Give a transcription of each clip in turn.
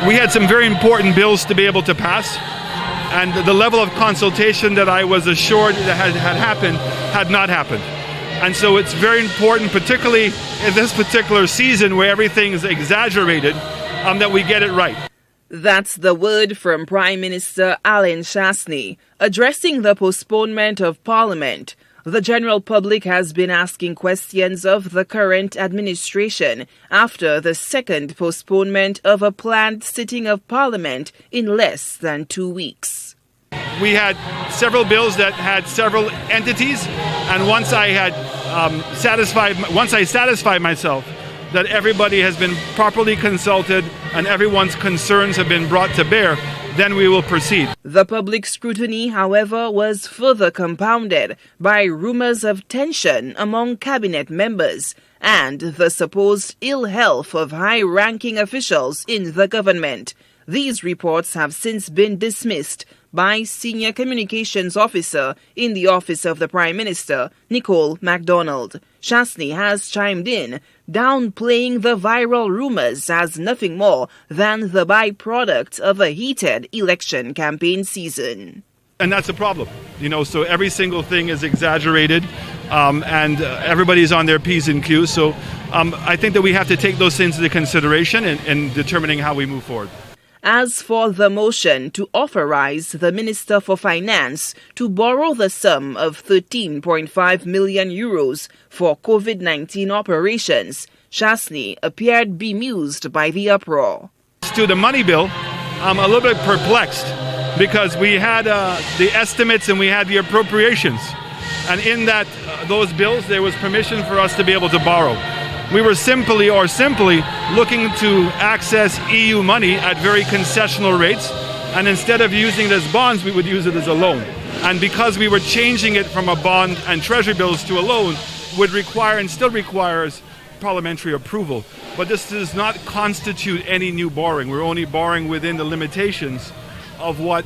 we had some very important bills to be able to pass, and the level of consultation that I was assured that had happened had not happened. And so it's very important, particularly in this particular season where everything is exaggerated, that we get it right. That's the word from Prime Minister Allen Chastanet addressing the postponement of Parliament. The general public has been asking questions of the current administration after the second postponement of a planned sitting of Parliament in less than 2 weeks. We had several bills that had several entities, and once I satisfied myself that everybody has been properly consulted and everyone's concerns have been brought to bear, then we will proceed. The public scrutiny, however, was further compounded by rumors of tension among cabinet members and the supposed ill health of high-ranking officials in the government. These reports have since been dismissed by Senior Communications Officer in the Office of the Prime Minister, Nicole MacDonald. Chastanet has chimed in, downplaying the viral rumors as nothing more than the byproduct of a heated election campaign season. And that's a problem, so every single thing is exaggerated, and everybody's on their P's and Q's. So I think that we have to take those things into consideration in determining how we move forward. As for the motion to authorize the Minister for Finance to borrow the sum of 13.5 million euros for COVID-19 operations, Chastanet appeared bemused by the uproar. To the money bill, I'm a little bit perplexed because we had the estimates and we had the appropriations. And in those bills, there was permission for us to be able to borrow. We were simply looking to access EU money at very concessional rates, and instead of using it as bonds, we would use it as a loan. And because we were changing it from a bond and treasury bills to a loan, would require and still requires parliamentary approval. But this does not constitute any new borrowing. We're only borrowing within the limitations of what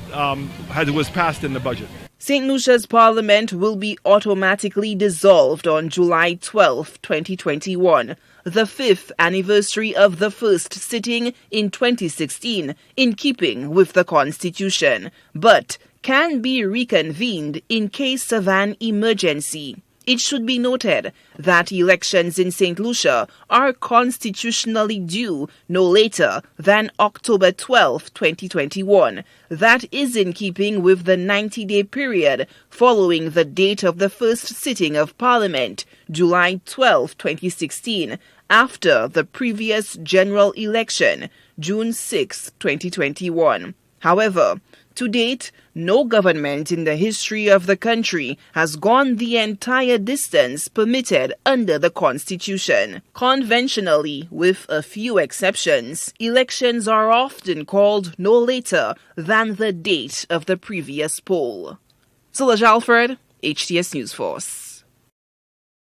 was passed in the budget. St. Lucia's Parliament will be automatically dissolved on July 12, 2021, the 5th anniversary of the first sitting in 2016, in keeping with the Constitution, but can be reconvened in case of an emergency. It should be noted that elections in St. Lucia are constitutionally due no later than October 12, 2021. That is in keeping with the 90-day period following the date of the first sitting of Parliament, July 12, 2016, after the previous general election, June 6, 2021. However, to date, no government in the history of the country has gone the entire distance permitted under the Constitution. Conventionally, with a few exceptions, elections are often called no later than the date of the previous poll. Solange Alfred, HTS News Force.